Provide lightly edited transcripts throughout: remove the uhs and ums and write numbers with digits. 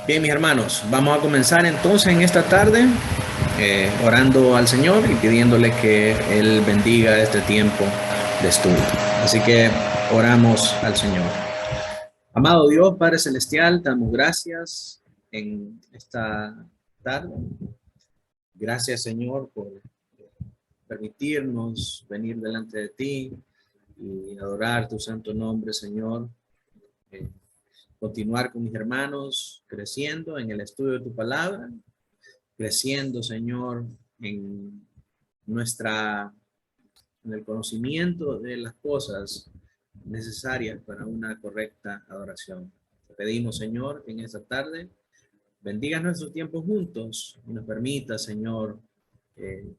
Bien, mis hermanos, vamos a comenzar entonces en esta tarde orando al Señor y pidiéndole que Él bendiga este tiempo de estudio. Así que oramos al Señor. Amado Dios, Padre Celestial, te damos gracias en esta tarde. Gracias, Señor, por permitirnos venir delante de ti y adorar tu santo nombre, Señor. Eh, Continuar con mis hermanos creciendo en el estudio de tu palabra, creciendo, Señor, en nuestra, en el conocimiento de las cosas necesarias para una correcta adoración. Te pedimos, Señor, que en esta tarde bendiga nuestros tiempos juntos y nos permita, Señor, eh,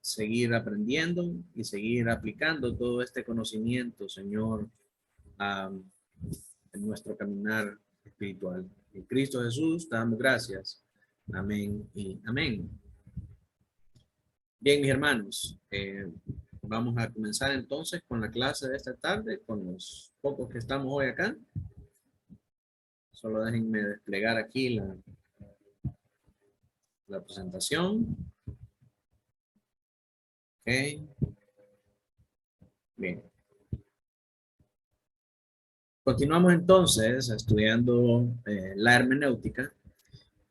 seguir aprendiendo y seguir aplicando todo este conocimiento, Señor, en nuestro caminar espiritual. En Cristo Jesús, te damos gracias. Amén y amén. Bien, mis hermanos, vamos a comenzar entonces con la clase de esta tarde, con los pocos que estamos hoy acá. Solo déjenme desplegar aquí la presentación. Ok, bien. Continuamos entonces estudiando la hermenéutica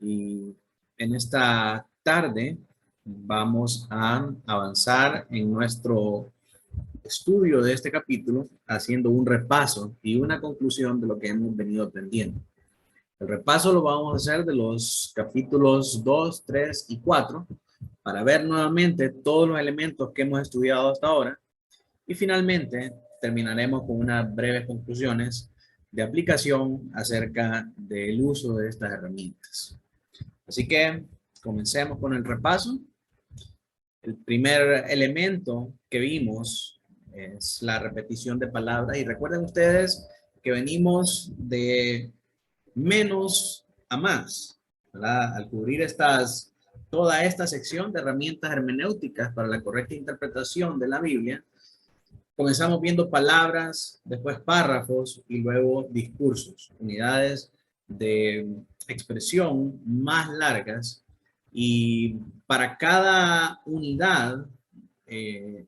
y en esta tarde vamos a avanzar en nuestro estudio de este capítulo haciendo un repaso y una conclusión de lo que hemos venido aprendiendo. El repaso lo vamos a hacer de los capítulos 2, 3 y 4 para ver nuevamente todos los elementos que hemos estudiado hasta ahora y finalmente terminaremos con unas breves conclusiones de aplicación acerca del uso de estas herramientas. Así que comencemos con el repaso. El primer elemento que vimos es la repetición de palabras y recuerden ustedes que venimos de menos a más, ¿verdad? Al cubrir toda esta sección de herramientas hermenéuticas para la correcta interpretación de la Biblia, comenzamos viendo palabras, después párrafos y luego discursos, unidades de expresión más largas y para cada unidad eh,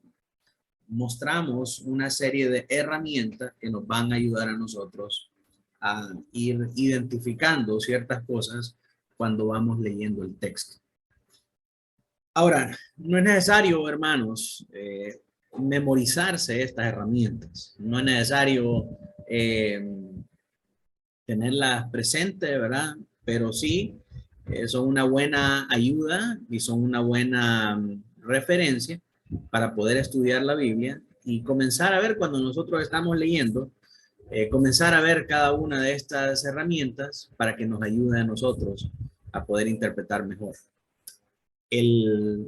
mostramos una serie de herramientas que nos van a ayudar a nosotros a ir identificando ciertas cosas cuando vamos leyendo el texto. Ahora, no es necesario, hermanos, memorizarse estas herramientas. No es necesario eh, tenerlas presentes, ¿verdad? Pero sí son una buena ayuda y son una buena referencia para poder estudiar la Biblia y comenzar a ver cuando nosotros estamos leyendo, comenzar a ver cada una de estas herramientas para que nos ayude a nosotros a poder interpretar mejor. El,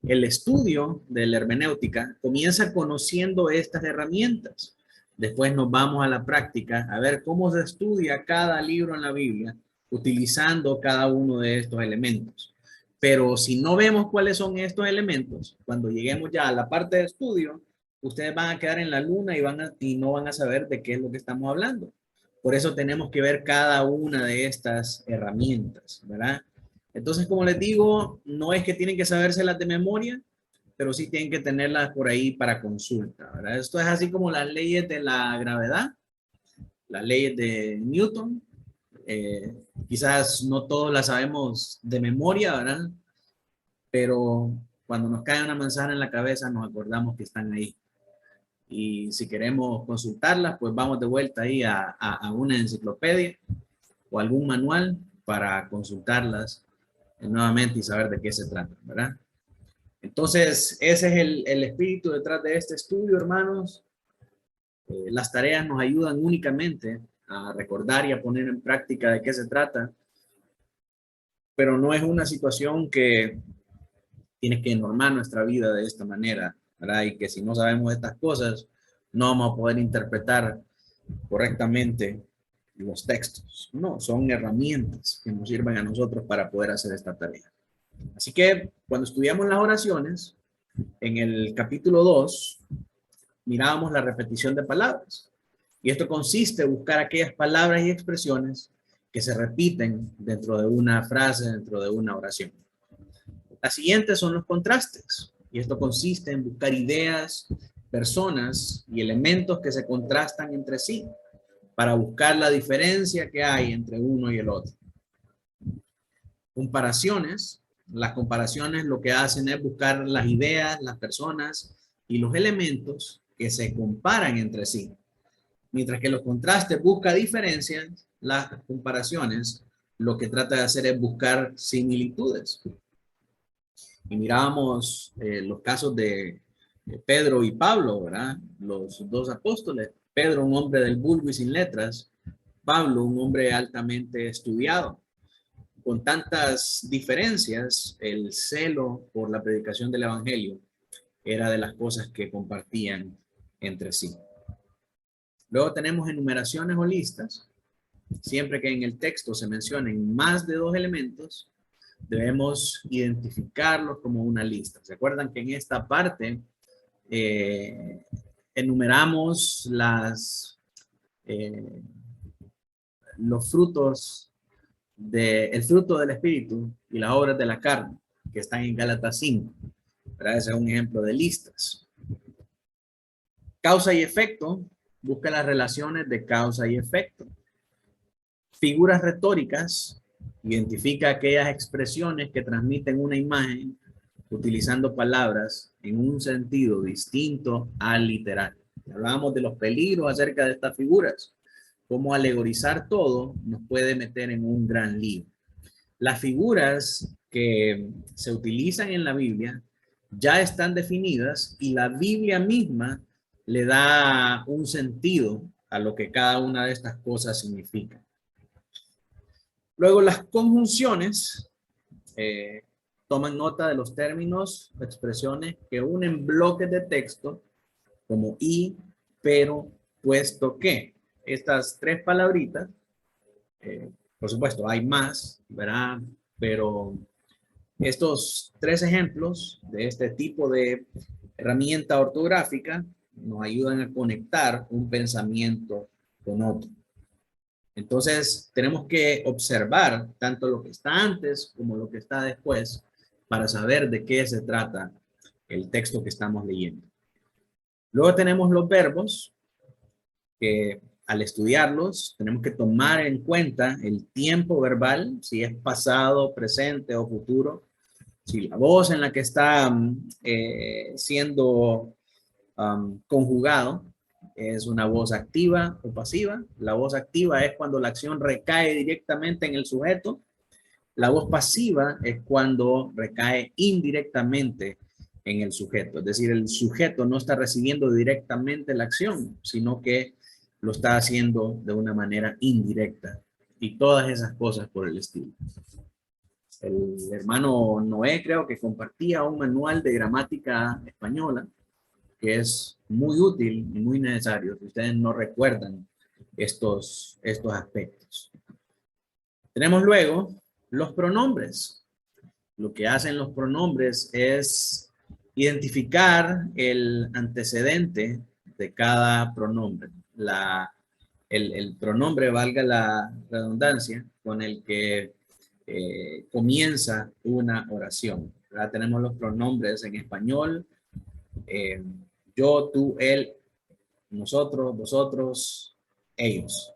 el estudio de la hermenéutica comienza conociendo estas herramientas. Después nos vamos a la práctica a ver cómo se estudia cada libro en la Biblia utilizando cada uno de estos elementos. Pero si no vemos cuáles son estos elementos, cuando lleguemos ya a la parte de estudio, ustedes van a quedar en la luna y no van a saber de qué es lo que estamos hablando. Por eso tenemos que ver cada una de estas herramientas, ¿verdad? Entonces, como les digo, no es que tienen que sabérselas de memoria, pero sí tienen que tenerlas por ahí para consulta, ¿verdad? Esto es así como las leyes de la gravedad, las leyes de Newton. Eh, Quizás no todos las sabemos de memoria, ¿verdad? Pero cuando nos cae una manzana en la cabeza nos acordamos que están ahí. Y si queremos consultarlas, pues vamos de vuelta ahí a una enciclopedia o algún manual para consultarlas nuevamente y saber de qué se trata, ¿verdad? Entonces, ese es el espíritu detrás de este estudio, hermanos. Las tareas nos ayudan únicamente a recordar y a poner en práctica de qué se trata, pero no es una situación que tiene que normar nuestra vida de esta manera, ¿verdad? Y que si no sabemos estas cosas, no vamos a poder interpretar correctamente los textos. No, son herramientas que nos sirven a nosotros para poder hacer esta tarea. Así que cuando estudiamos las oraciones, en el capítulo 2, mirábamos la repetición de palabras. Y esto consiste en buscar aquellas palabras y expresiones que se repiten dentro de una frase, dentro de una oración. Las siguientes son los contrastes, y esto consiste en buscar ideas, personas y elementos que se contrastan entre sí para buscar la diferencia que hay entre uno y el otro. Comparaciones. Las comparaciones lo que hacen es buscar las ideas, las personas y los elementos que se comparan entre sí. Mientras que los contrastes buscan diferencias, las comparaciones lo que trata de hacer es buscar similitudes. Y mirábamos los casos de Pedro y Pablo, ¿verdad? Los dos apóstoles. Pedro, un hombre del vulgo y sin letras. Pablo, un hombre altamente estudiado. Con tantas diferencias, el celo por la predicación del evangelio era de las cosas que compartían entre sí. Luego tenemos enumeraciones o listas. Siempre que en el texto se mencionen más de dos elementos, debemos identificarlos como una lista. ¿Se acuerdan que en esta parte enumeramos los frutos el fruto del espíritu y las obras de la carne, que están en Gálatas 5? ¿Verdad? Ese es un ejemplo de listas. Causa y efecto, busca las relaciones de causa y efecto. Figuras retóricas, identifica aquellas expresiones que transmiten una imagen utilizando palabras en un sentido distinto al literal. Hablábamos de los peligros acerca de estas figuras. Cómo alegorizar todo nos puede meter en un gran lío. Las figuras que se utilizan en la Biblia ya están definidas y la Biblia misma le da un sentido a lo que cada una de estas cosas significa. Luego las conjunciones toman nota de los términos, expresiones que unen bloques de texto como y, pero, puesto que. Estas tres palabritas, por supuesto, hay más, ¿verdad? Pero estos tres ejemplos de este tipo de herramienta ortográfica nos ayudan a conectar un pensamiento con otro. Entonces, tenemos que observar tanto lo que está antes como lo que está después para saber de qué se trata el texto que estamos leyendo. Luego tenemos los verbos, que al estudiarlos tenemos que tomar en cuenta el tiempo verbal, si es pasado, presente o futuro, si la voz en la que está siendo conjugado es una voz activa o pasiva. La voz activa es cuando la acción recae directamente en el sujeto. La voz pasiva es cuando recae indirectamente en el sujeto. Es decir, el sujeto no está recibiendo directamente la acción, sino que lo está haciendo de una manera indirecta. Y todas esas cosas por el estilo. El hermano Noé creo que compartía un manual de gramática española que es muy útil y muy necesario si ustedes no recuerdan estos aspectos. Tenemos luego los pronombres. Lo que hacen los pronombres es identificar el antecedente de cada pronombre. El pronombre, valga la redundancia, con el que comienza una oración. ¿Verdad? Tenemos los pronombres en español, yo, tú, él, nosotros, vosotros, ellos.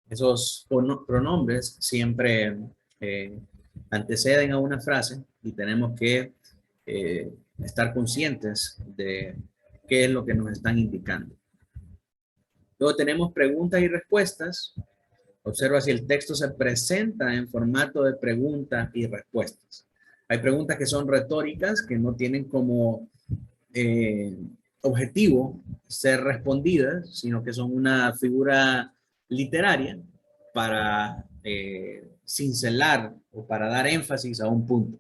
Esos pronombres siempre anteceden a una frase y tenemos que estar conscientes de qué es lo que nos están indicando. Luego tenemos preguntas y respuestas. Observa si el texto se presenta en formato de preguntas y respuestas. Hay preguntas que son retóricas, que no tienen como objetivo ser respondidas, sino que son una figura literaria para cincelar o para dar énfasis a un punto.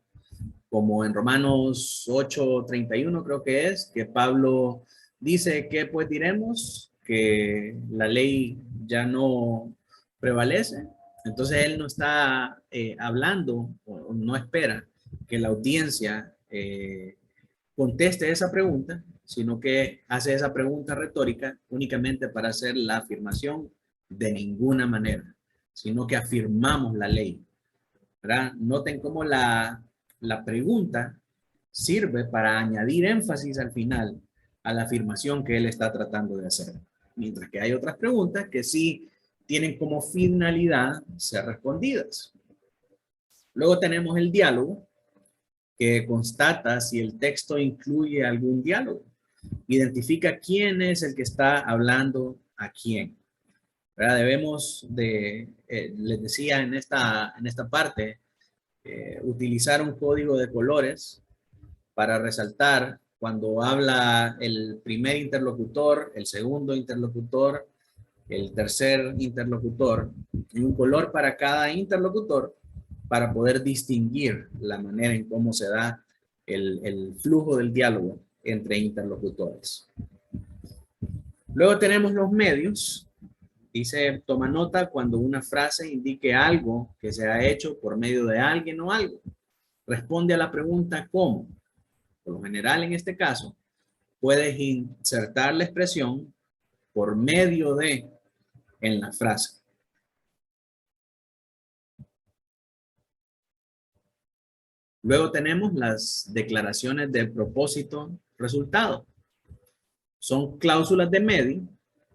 Como en Romanos 8:31 creo que es, que Pablo dice que pues diremos que la ley ya no prevalece. Entonces él no está hablando o no espera que la audiencia conteste esa pregunta, sino que hace esa pregunta retórica únicamente para hacer la afirmación de ninguna manera. sino que afirmamos la ley, ¿verdad? Noten cómo la pregunta sirve para añadir énfasis al final a la afirmación que él está tratando de hacer. Mientras que hay otras preguntas que sí tienen como finalidad ser respondidas. Luego tenemos el diálogo, que constata si el texto incluye algún diálogo. Identifica quién es el que está hablando a quién. ¿Verdad? Debemos de, les decía en esta parte, utilizar un código de colores para resaltar cuando habla el primer interlocutor, el segundo interlocutor, el tercer interlocutor, y un color para cada interlocutor para poder distinguir la manera en cómo se da el flujo del diálogo entre interlocutores. Luego tenemos los medios. Dice, toma nota cuando una frase indique algo que se ha hecho por medio de alguien o algo. Responde a la pregunta ¿cómo? Por lo general, en este caso, puedes insertar la expresión por medio de en la frase. Luego tenemos las declaraciones de propósito resultado. Son cláusulas de medio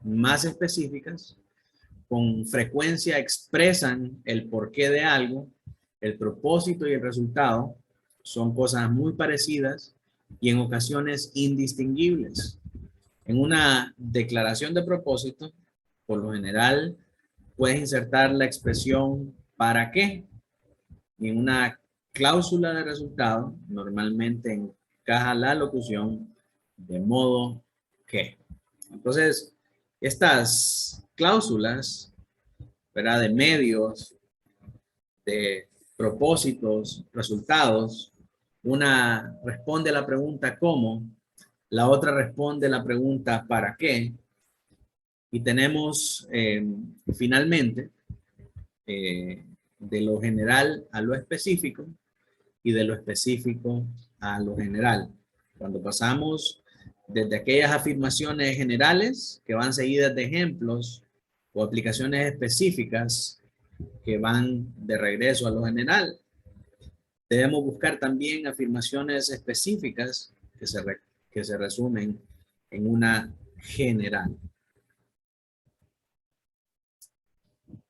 más específicas, con frecuencia expresan el porqué de algo, el propósito y el resultado son cosas muy parecidas y en ocasiones indistinguibles. En una declaración de propósito, por lo general, puedes insertar la expresión ¿para qué? Y en una cláusula de resultado, normalmente encaja la locución de modo que. Entonces, estas cláusulas, ¿verdad? De medios, de propósitos, resultados, una responde a la pregunta ¿cómo? La otra responde a la pregunta ¿para qué? Y tenemos finalmente de lo general a lo específico y de lo específico a lo general. Cuando pasamos desde aquellas afirmaciones generales que van seguidas de ejemplos o aplicaciones específicas que van de regreso a lo general, debemos buscar también afirmaciones específicas que se resumen en una general.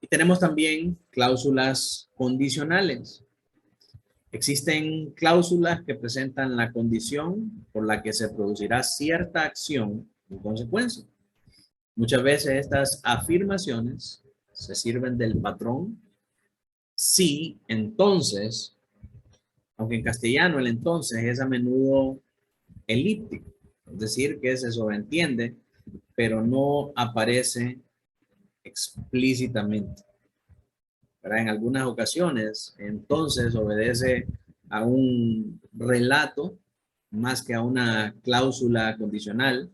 Y tenemos también cláusulas condicionales. Existen cláusulas que presentan la condición por la que se producirá cierta acción en consecuencia. Muchas veces estas afirmaciones se sirven del patrón sí, entonces, aunque en castellano el entonces es a menudo elíptico, es decir, que se sobreentiende, pero no aparece explícitamente. ¿Verdad? En algunas ocasiones, entonces obedece a un relato más que a una cláusula condicional,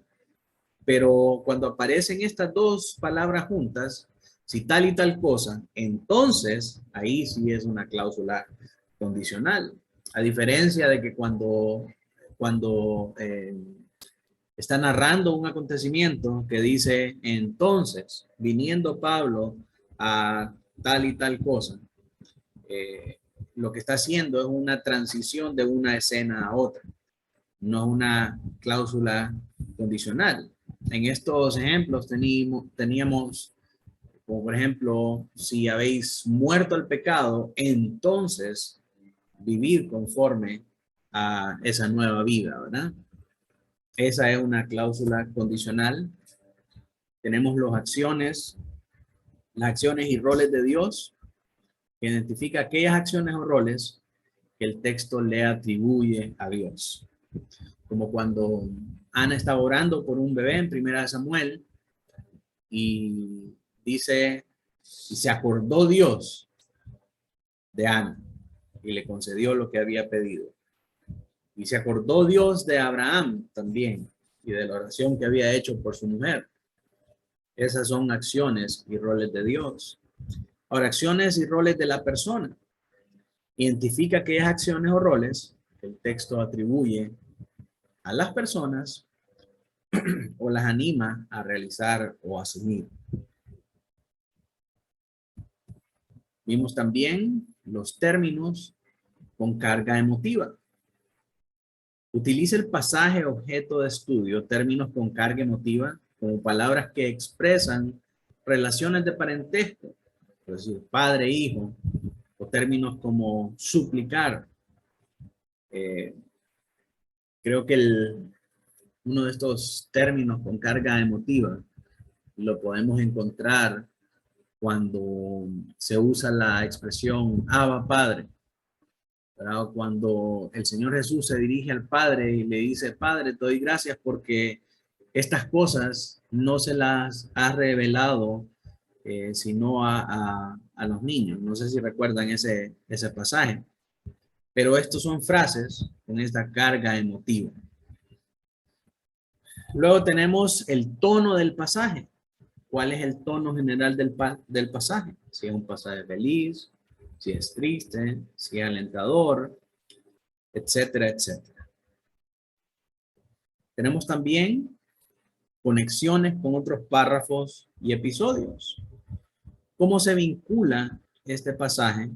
pero cuando aparecen estas dos palabras juntas, si tal y tal cosa, entonces ahí sí es una cláusula condicional. A diferencia de que cuando está narrando un acontecimiento que dice, entonces, viniendo Pablo a tal y tal cosa, eh, lo que está haciendo es una transición de una escena a otra, no una cláusula condicional. En estos ejemplos teníamos, como por ejemplo, si habéis muerto al pecado, entonces vivir conforme a esa nueva vida, ¿verdad? Esa es una cláusula condicional. Tenemos las acciones y roles de Dios, que identifica aquellas acciones o roles que el texto le atribuye a Dios. Como cuando Ana estaba orando por un bebé en 1 Samuel y dice, y se acordó Dios de Ana y le concedió lo que había pedido. Y se acordó Dios de Abraham también y de la oración que había hecho por su mujer. Esas son acciones y roles de Dios. Ahora, acciones y roles de la persona. Identifica aquellas acciones o roles que el texto atribuye a las personas o las anima a realizar o asumir. Vimos también los términos con carga emotiva. Utiliza el pasaje objeto de estudio, términos con carga emotiva, como palabras que expresan relaciones de parentesco, es decir, padre, hijo, o términos como suplicar. Creo que uno de estos términos con carga emotiva lo podemos encontrar cuando se usa la expresión Abba Padre, ¿verdad? Cuando el Señor Jesús se dirige al Padre y le dice, Padre, te doy gracias porque estas cosas no se las ha revelado sino a los niños. No sé si recuerdan ese pasaje, pero estos son frases con esta carga emotiva. Luego tenemos el tono del pasaje. ¿Cuál es el tono general del pasaje? Si es un pasaje feliz, si es triste, si es alentador, etcétera, etcétera. Tenemos también conexiones con otros párrafos y episodios. ¿Cómo se vincula este pasaje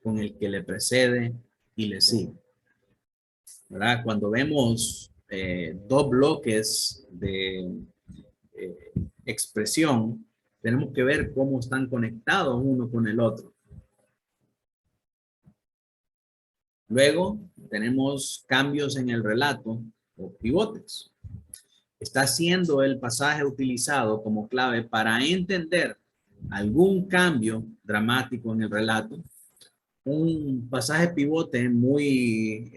con el que le precede y le sigue? ¿Verdad? Cuando vemos dos bloques de expresión, tenemos que ver cómo están conectados uno con el otro. Luego tenemos cambios en el relato o pivotes. Está siendo el pasaje utilizado como clave para entender algún cambio dramático en el relato. Un pasaje pivote muy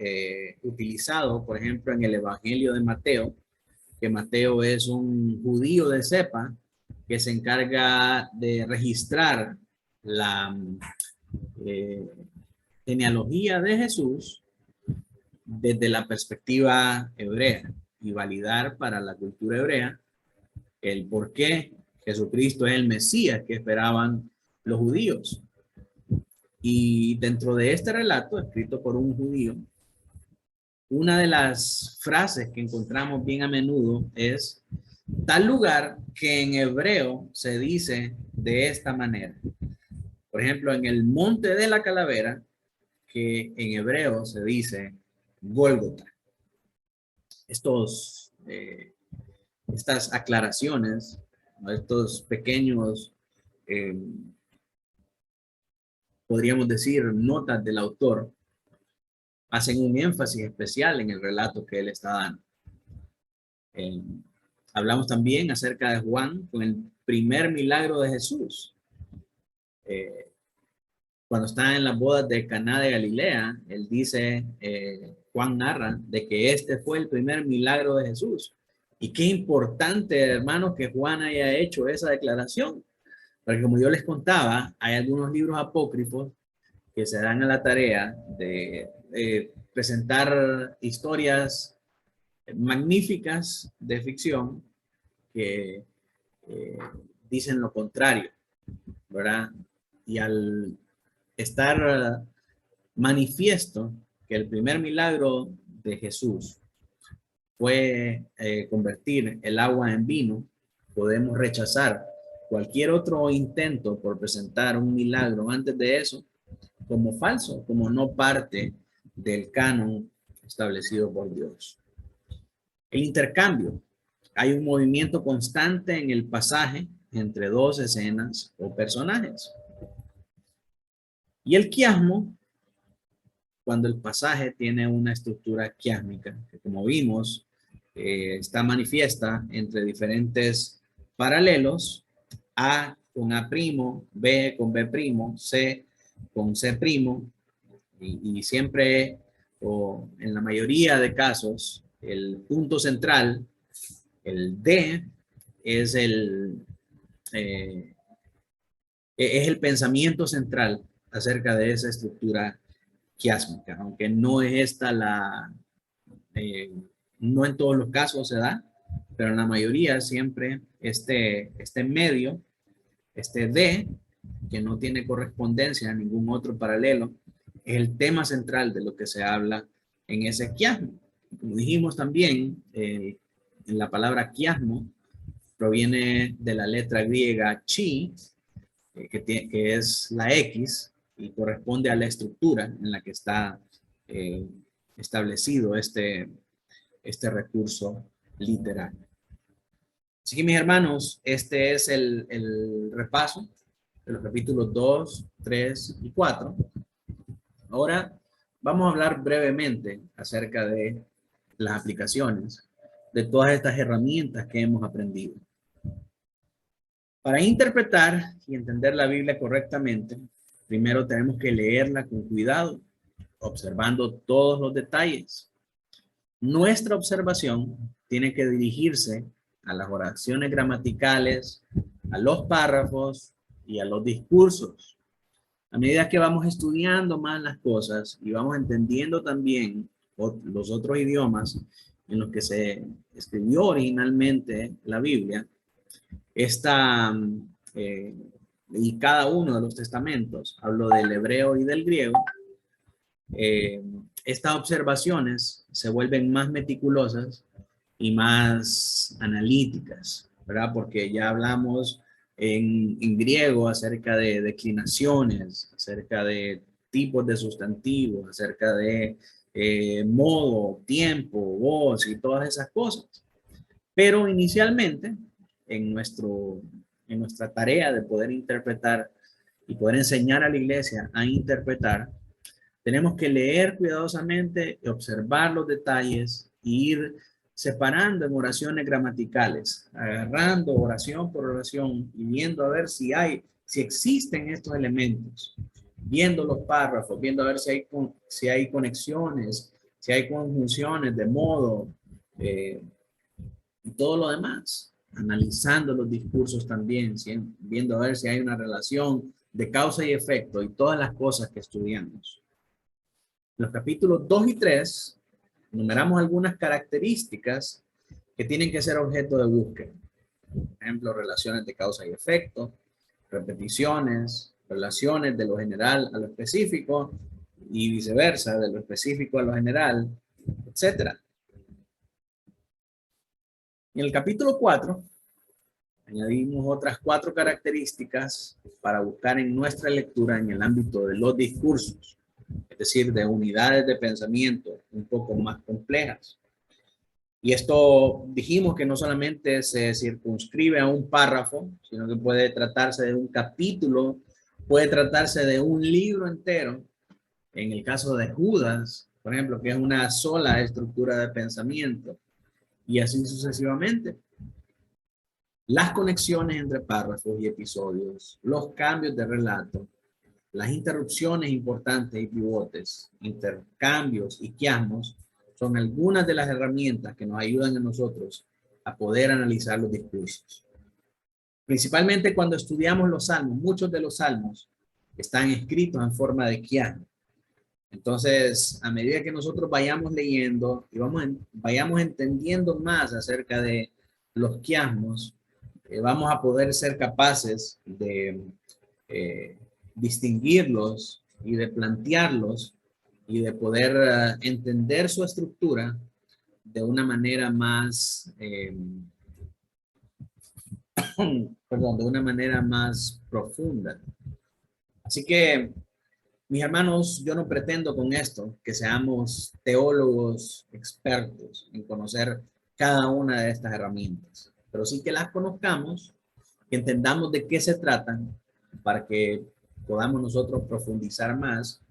utilizado, por ejemplo, en el Evangelio de Mateo, que Mateo es un judío de cepa que se encarga de registrar la genealogía de Jesús desde la perspectiva hebrea y validar para la cultura hebrea el por qué Jesucristo es el Mesías que esperaban los judíos. Y dentro de este relato, escrito por un judío, una de las frases que encontramos bien a menudo es tal lugar que en hebreo se dice de esta manera. Por ejemplo, en el monte de la calavera, que en hebreo se dice Gólgota. Estas aclaraciones, estos pequeños, podríamos decir, notas del autor, hacen un énfasis especial en el relato que él está dando. Hablamos también acerca de Juan con el primer milagro de Jesús. Cuando está en las bodas de Caná de Galilea, él dice, Juan narra de que este fue el primer milagro de Jesús. Y qué importante, hermanos, que Juan haya hecho esa declaración. Porque como yo les contaba, hay algunos libros apócrifos que se dan a la tarea de presentar historias magníficas de ficción que dicen lo contrario, ¿verdad? Y al estar manifiesto que el primer milagro de Jesús fue convertir el agua en vino, podemos rechazar cualquier otro intento por presentar un milagro antes de eso como falso, como no parte del canon establecido por Dios. El intercambio. Hay un movimiento constante en el pasaje entre dos escenas o personajes. Y el quiasmo, cuando el pasaje tiene una estructura quiásmica, que como vimos, está manifiesta entre diferentes paralelos, A con A', B con B', C con C', y siempre, o en la mayoría de casos, el punto central, el D, es el pensamiento central acerca de esa estructura quiásmica, aunque no es esta no en todos los casos se da, pero en la mayoría siempre este medio, este D, que no tiene correspondencia a ningún otro paralelo, es el tema central de lo que se habla en ese quiasmo. Como dijimos también, la palabra quiasmo proviene de la letra griega chi, que es la X, y corresponde a la estructura en la que está establecido este recurso literario. Así que mis hermanos, este es el repaso de los capítulos 2, 3 y 4. Ahora vamos a hablar brevemente acerca de las aplicaciones de todas estas herramientas que hemos aprendido. Para interpretar y entender la Biblia correctamente, primero tenemos que leerla con cuidado, observando todos los detalles. Nuestra observación tiene que dirigirse a las oraciones gramaticales, a los párrafos y a los discursos. A medida que vamos estudiando más las cosas y vamos entendiendo también los otros idiomas en los que se escribió originalmente la Biblia, y cada uno de los testamentos, hablo del hebreo y del griego, estas observaciones se vuelven más meticulosas y más analíticas, ¿verdad? Porque ya hablamos en griego acerca de declinaciones, acerca de tipos de sustantivos, acerca de modo, tiempo, voz y todas esas cosas. Pero inicialmente, en nuestra tarea de poder interpretar y poder enseñar a la iglesia a interpretar, tenemos que leer cuidadosamente, observar los detalles e ir separando en oraciones gramaticales, agarrando oración por oración y viendo a ver si existen estos elementos, viendo los párrafos, viendo a ver si hay conexiones, si hay conjunciones de modo y todo lo demás, analizando los discursos también, viendo a ver si hay una relación de causa y efecto y todas las cosas que estudiamos. En los capítulos 2 y 3, enumeramos algunas características que tienen que ser objeto de búsqueda. Por ejemplo, relaciones de causa y efecto, repeticiones, relaciones de lo general a lo específico y viceversa, de lo específico a lo general, etc. En el capítulo 4, añadimos otras 4 características para buscar en nuestra lectura en el ámbito de los discursos, es decir, de unidades de pensamiento un poco más complejas. Y esto dijimos que no solamente se circunscribe a un párrafo, sino que puede tratarse de un capítulo, puede tratarse de un libro entero. En el caso de Judas, por ejemplo, que es una sola estructura de pensamiento, y así sucesivamente. Las conexiones entre párrafos y episodios, los cambios de relato, las interrupciones importantes y pivotes, intercambios y quiasmos son algunas de las herramientas que nos ayudan a nosotros a poder analizar los discursos. Principalmente cuando estudiamos los salmos, muchos de los salmos están escritos en forma de quiasmo. Entonces, a medida que nosotros vayamos leyendo y vayamos entendiendo más acerca de los quiasmos, vamos a poder ser capaces de distinguirlos y de plantearlos y de poder entender su estructura de una manera más, de una manera más profunda. Así que, mis hermanos, yo no pretendo con esto que seamos teólogos expertos en conocer cada una de estas herramientas, pero sí que las conozcamos, que entendamos de qué se tratan para que podamos nosotros profundizar más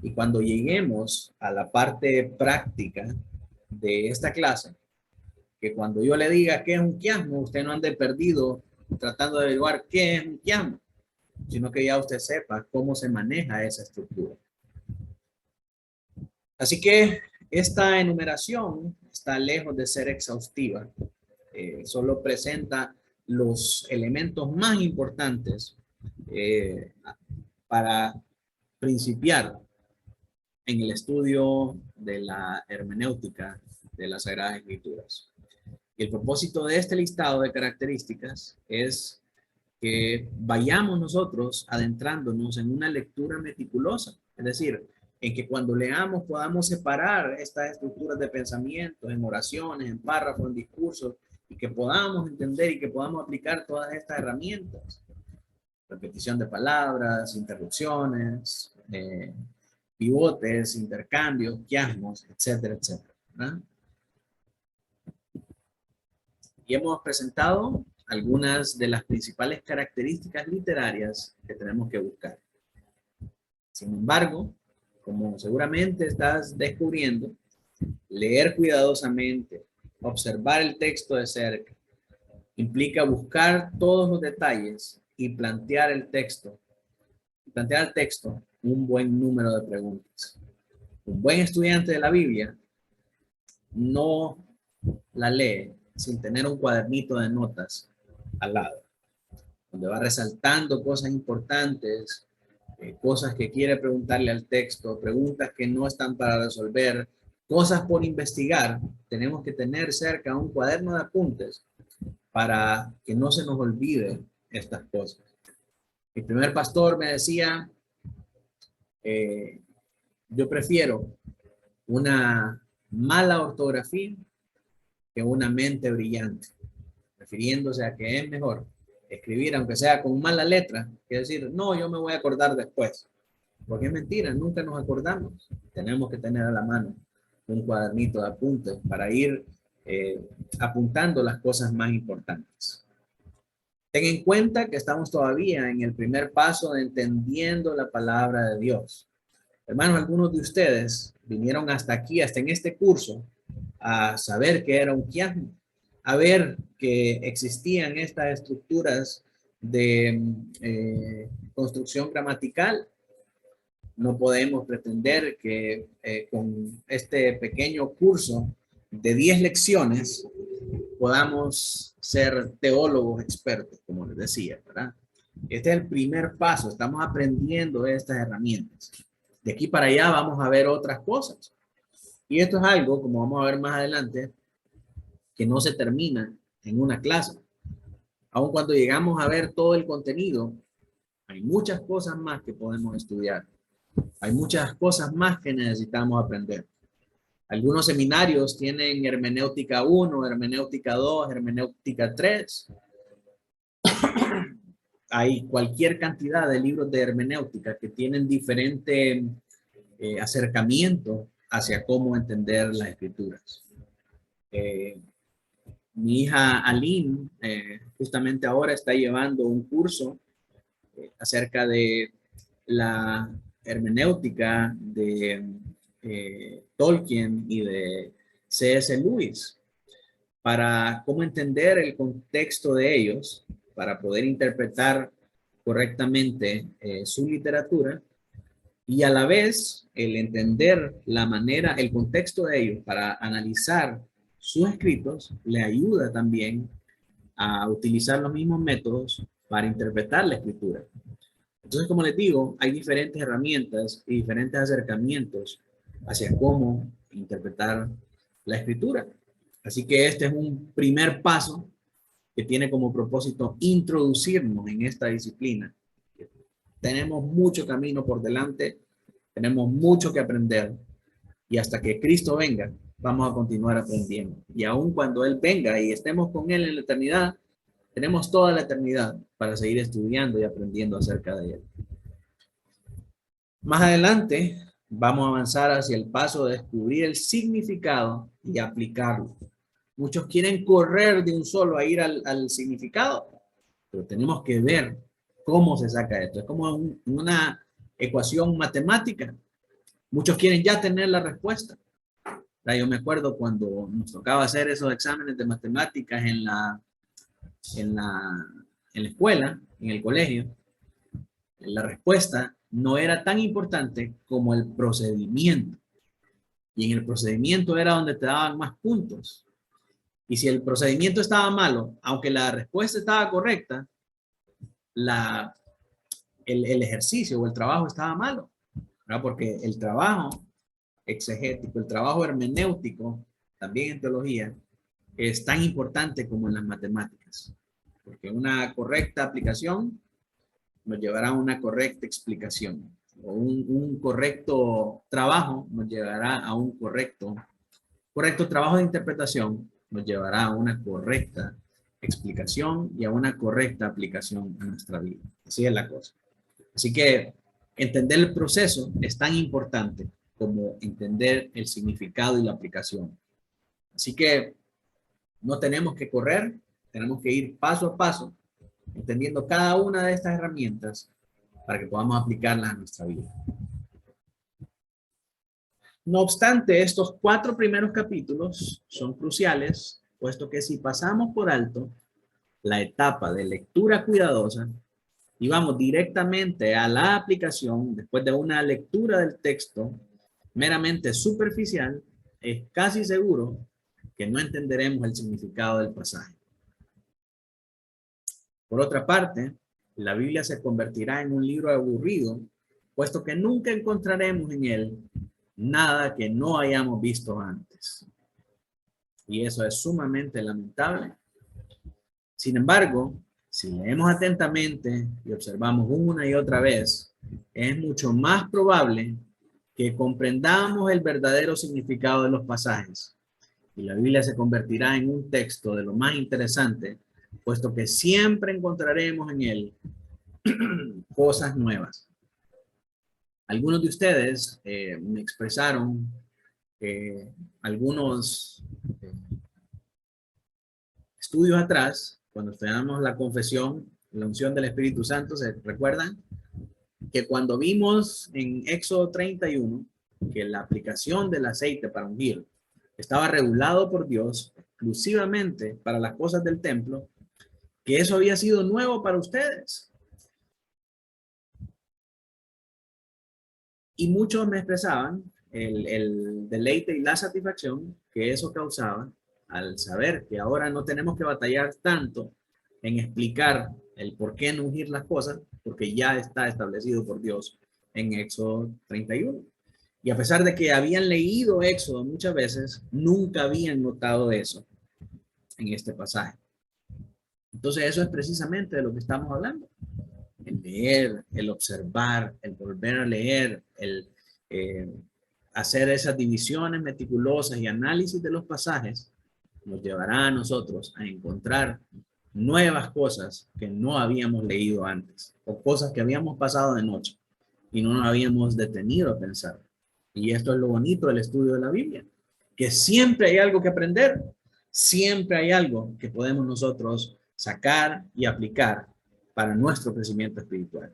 y cuando lleguemos a la parte práctica de esta clase, que cuando yo le diga qué es un quiasmo, usted no ande perdido tratando de averiguar qué es un quiasmo, sino que ya usted sepa cómo se maneja esa estructura. Así que esta enumeración está lejos de ser exhaustiva, solo presenta los elementos más importantes para principiar en el estudio de la hermenéutica de las Sagradas Escrituras. Y el propósito de este listado de características es que vayamos nosotros adentrándonos en una lectura meticulosa, es decir, en que cuando leamos podamos separar estas estructuras de pensamiento en oraciones, en párrafos, en discursos, y que podamos entender y que podamos aplicar todas estas herramientas. Repetición de palabras, interrupciones, pivotes, intercambios, quiasmos, etcétera, etcétera, ¿verdad? Y hemos presentado algunas de las principales características literarias que tenemos que buscar. Sin embargo, como seguramente estás descubriendo, leer cuidadosamente, observar el texto de cerca, implica buscar todos los detalles y plantear al texto un buen número de preguntas. Un buen estudiante de la Biblia no la lee sin tener un cuadernito de notas al lado, donde va resaltando cosas importantes, cosas que quiere preguntarle al texto, preguntas que no están para resolver, cosas por investigar. Tenemos que tener cerca un cuaderno de apuntes para que no se nos olvide estas cosas. Mi primer pastor me decía, yo prefiero una mala ortografía que una mente brillante, refiriéndose a que es mejor escribir, aunque sea con mala letra, que decir, no, yo me voy a acordar después. Porque es mentira, nunca nos acordamos. Tenemos que tener a la mano un cuadernito de apuntes para ir apuntando las cosas más importantes. Ten en cuenta que estamos todavía en el primer paso de entendiendo la palabra de Dios. Hermanos, algunos de ustedes vinieron hasta aquí, hasta en este curso, a saber que era un quiasmo, a ver que existían estas estructuras de construcción gramatical. No podemos pretender que con este pequeño curso de 10 lecciones podamos ser teólogos expertos, como les decía, ¿verdad? Este es el primer paso, estamos aprendiendo estas herramientas. De aquí para allá vamos a ver otras cosas. Y esto es algo, como vamos a ver más adelante, que no se termina en una clase. Aun cuando llegamos a ver todo el contenido, hay muchas cosas más que podemos estudiar. Hay muchas cosas más que necesitamos aprender. Algunos seminarios tienen hermenéutica 1, hermenéutica 2, hermenéutica 3. Hay cualquier cantidad de libros de hermenéutica que tienen diferente acercamiento hacia cómo entender las escrituras. Mi hija Aline justamente ahora está llevando un curso acerca de la hermenéutica de Tolkien y de C.S. Lewis para cómo entender el contexto de ellos, para poder interpretar correctamente su literatura y a la vez el entender la manera, el contexto de ellos para analizar sus escritos le ayuda también a utilizar los mismos métodos para interpretar la escritura. Entonces, como les digo, hay diferentes herramientas y diferentes acercamientos hacia cómo interpretar la escritura. Así que este es un primer paso que tiene como propósito introducirnos en esta disciplina. Tenemos mucho camino por delante, tenemos mucho que aprender y hasta que Cristo venga, vamos a continuar aprendiendo. Y aun cuando Él venga y estemos con Él en la eternidad, tenemos toda la eternidad para seguir estudiando y aprendiendo acerca de Él. Más adelante, vamos a avanzar hacia el paso de descubrir el significado y aplicarlo. Muchos quieren correr de un solo a ir al significado, pero tenemos que ver cómo se saca esto. Es como una ecuación matemática. Muchos quieren ya tener la respuesta. Yo me acuerdo cuando nos tocaba hacer esos exámenes de matemáticas en la escuela, en el colegio, la respuesta no era tan importante como el procedimiento. Y en el procedimiento era donde te daban más puntos. Y si el procedimiento estaba malo, aunque la respuesta estaba correcta, el ejercicio o el trabajo estaba malo, ¿verdad? Porque el trabajo exegético, el trabajo hermenéutico, también en teología, es tan importante como en las matemáticas. Porque una correcta aplicación nos llevará a una correcta explicación. O un correcto trabajo nos llevará a un correcto trabajo de interpretación, nos llevará a una correcta explicación y a una correcta aplicación a nuestra vida. Así es la cosa. Así que Entender el proceso es tan importante como entender el significado y la aplicación. Así que no tenemos que correr, tenemos que ir paso a paso, entendiendo cada una de estas herramientas para que podamos aplicarlas a nuestra vida. No obstante, estos 4 primeros capítulos son cruciales, puesto que si pasamos por alto la etapa de lectura cuidadosa y vamos directamente a la aplicación después de una lectura del texto meramente superficial, es casi seguro que no entenderemos el significado del pasaje. Por otra parte, la Biblia se convertirá en un libro aburrido, puesto que nunca encontraremos en él nada que no hayamos visto antes. Y eso es sumamente lamentable. Sin embargo, si leemos atentamente y observamos una y otra vez, es mucho más probable que comprendamos el verdadero significado de los pasajes. Y la Biblia se convertirá en un texto de lo más interesante, puesto que siempre encontraremos en él cosas nuevas. Algunos de ustedes me expresaron algunos estudios atrás, cuando estudiamos la confesión, la unción del Espíritu Santo, ¿se recuerdan? Que cuando vimos en Éxodo 31 que la aplicación del aceite para ungir estaba regulado por Dios exclusivamente para las cosas del templo, que eso había sido nuevo para ustedes. Y muchos me expresaban el deleite y la satisfacción que eso causaba al saber que ahora no tenemos que batallar tanto en explicar el por qué no ungir las cosas, porque ya está establecido por Dios en Éxodo 31. Y a pesar de que habían leído Éxodo muchas veces, nunca habían notado eso en este pasaje. Entonces eso es precisamente de lo que estamos hablando. El leer, el observar, el volver a leer, el hacer esas divisiones meticulosas y análisis de los pasajes nos llevará a nosotros a encontrar nuevas cosas que no habíamos leído antes o cosas que habíamos pasado de noche y no nos habíamos detenido a pensar. Y esto es lo bonito del estudio de la Biblia, que siempre hay algo que aprender, siempre hay algo que podemos nosotros sacar y aplicar para nuestro crecimiento espiritual.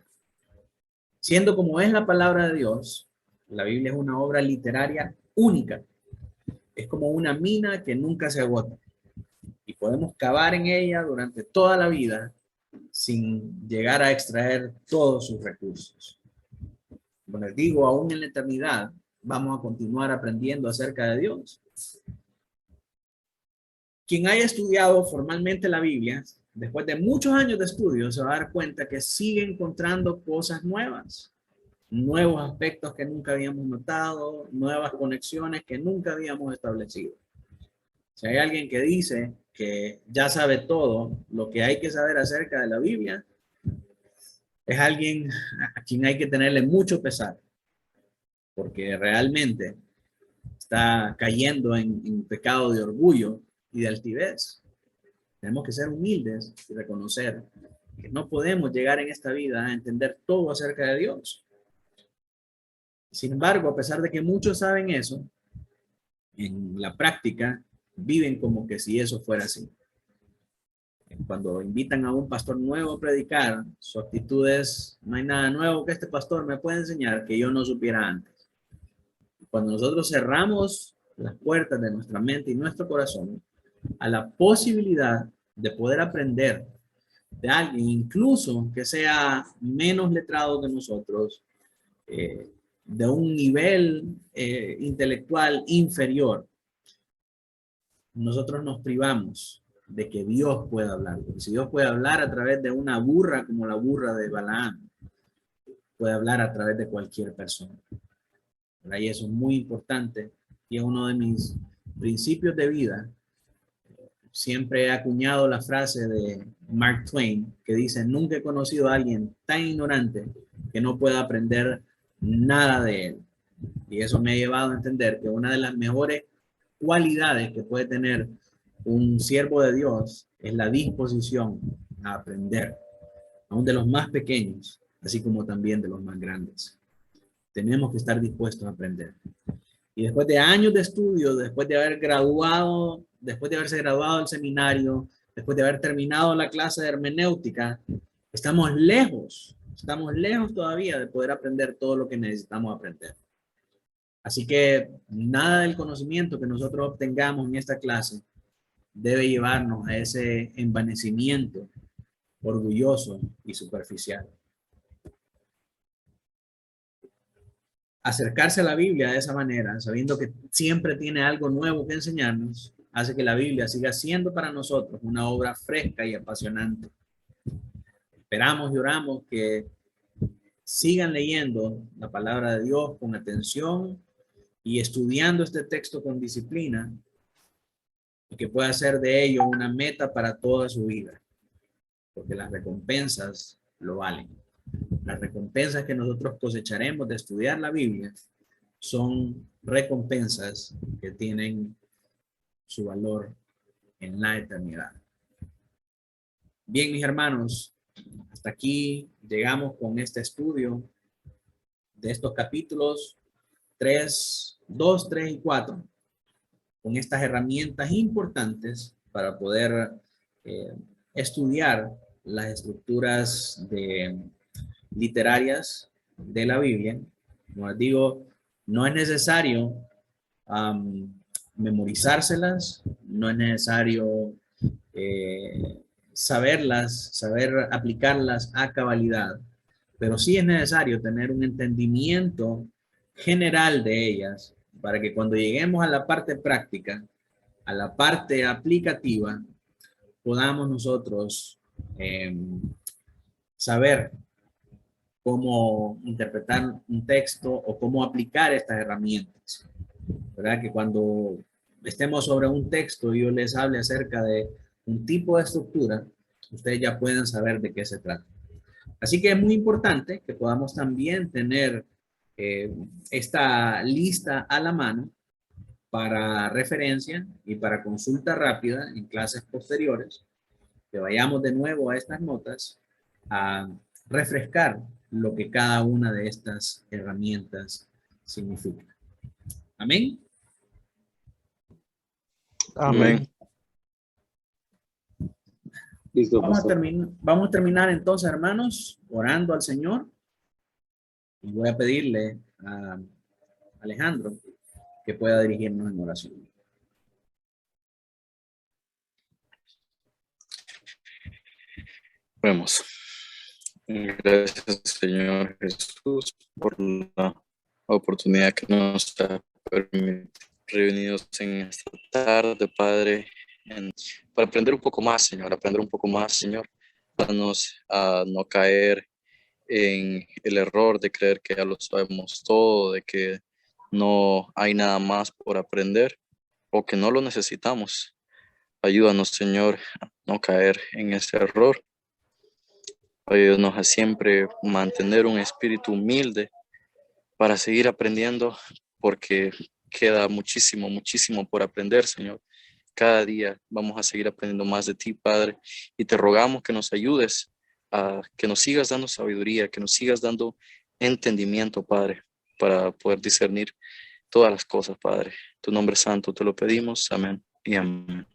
Siendo como es la palabra de Dios, la Biblia es una obra literaria única. Es como una mina que nunca se agota. Y podemos cavar en ella durante toda la vida sin llegar a extraer todos sus recursos. Como les digo, aún en la eternidad vamos a continuar aprendiendo acerca de Dios. Quien haya estudiado formalmente la Biblia, después de muchos años de estudio, se va a dar cuenta que sigue encontrando cosas nuevas, nuevos aspectos que nunca habíamos notado, nuevas conexiones que nunca habíamos establecido. Si hay alguien que dice que ya sabe todo lo que hay que saber acerca de la Biblia, es alguien a quien hay que tenerle mucho pesar, porque realmente está cayendo en pecado de orgullo y de altivez. Tenemos que ser humildes y reconocer que no podemos llegar en esta vida a entender todo acerca de Dios. Sin embargo, a pesar de que muchos saben eso, en la práctica viven como que si eso fuera así. Cuando invitan a un pastor nuevo a predicar, su actitud es: no hay nada nuevo que este pastor me pueda enseñar que yo no supiera antes. Cuando nosotros cerramos las puertas de nuestra mente y nuestro corazón a la posibilidad de poder aprender de alguien, incluso que sea menos letrado que nosotros, de un nivel intelectual inferior, nosotros nos privamos de que Dios pueda hablar. Porque si Dios puede hablar a través de una burra como la burra de Balaam, puede hablar a través de cualquier persona. Y eso es muy importante y es uno de mis principios de vida. Siempre he acuñado la frase de Mark Twain que dice: nunca he conocido a alguien tan ignorante que no pueda aprender nada de él. Y eso me ha llevado a entender que una de las mejores cualidades que puede tener un siervo de Dios es la disposición a aprender, aún de los más pequeños, así como también de los más grandes. tenemos que estar dispuestos a aprender. Y después de años de estudio, después de haber graduado, después de haberse graduado del seminario, después de haber terminado la clase de hermenéutica, estamos lejos todavía de poder aprender todo lo que necesitamos aprender. Así que nada del conocimiento que nosotros obtengamos en esta clase debe llevarnos a ese envanecimiento orgulloso y superficial. Acercarse a la Biblia de esa manera, sabiendo que siempre tiene algo nuevo que enseñarnos, hace que la Biblia siga siendo para nosotros una obra fresca y apasionante. Esperamos y oramos que sigan leyendo la palabra de Dios con atención y estudiando este texto con disciplina, y que pueda ser de ello una meta para toda su vida, porque las recompensas lo valen. Las recompensas que nosotros cosecharemos de estudiar la Biblia son recompensas que tienen su valor en la eternidad. Bien, mis hermanos, hasta aquí llegamos con este estudio de estos capítulos 3, 2, 3 y 4, con estas herramientas importantes para poder estudiar las estructuras literarias de la Biblia. Como les digo, no es necesario memorizárselas, no es necesario saber aplicarlas a cabalidad, pero sí es necesario tener un entendimiento general de ellas para que cuando lleguemos a la parte práctica, a la parte aplicativa, podamos nosotros saber cómo interpretar un texto o cómo aplicar estas herramientas. ¿Verdad? Que cuando estemos sobre un texto y yo les hable acerca de un tipo de estructura, ustedes ya pueden saber de qué se trata. Así que es muy importante que podamos también tener esta lista a la mano para referencia y para consulta rápida en clases posteriores, que vayamos de nuevo a estas notas a refrescar lo que cada una de estas herramientas significa. Amén. Amén. Listo, Vamos a terminar entonces, hermanos, orando al Señor. Y voy a pedirle a Alejandro que pueda dirigirnos en oración. Vemos. Gracias, Señor Jesús, por la oportunidad que nos ha permitido reunidos en esta tarde, Padre, para aprender un poco más, Señor, ayúdanos a no caer en el error de creer que ya lo sabemos todo, de que no hay nada más por aprender o que no lo necesitamos. Ayúdanos, Señor, a no caer en ese error. Ayúdanos a siempre mantener un espíritu humilde para seguir aprendiendo, porque queda muchísimo, muchísimo por aprender, Señor. Cada día vamos a seguir aprendiendo más de ti, Padre, y te rogamos que nos ayudes, a que nos sigas dando sabiduría, que nos sigas dando entendimiento, Padre, para poder discernir todas las cosas, Padre. Tu nombre santo te lo pedimos. Amén y amén.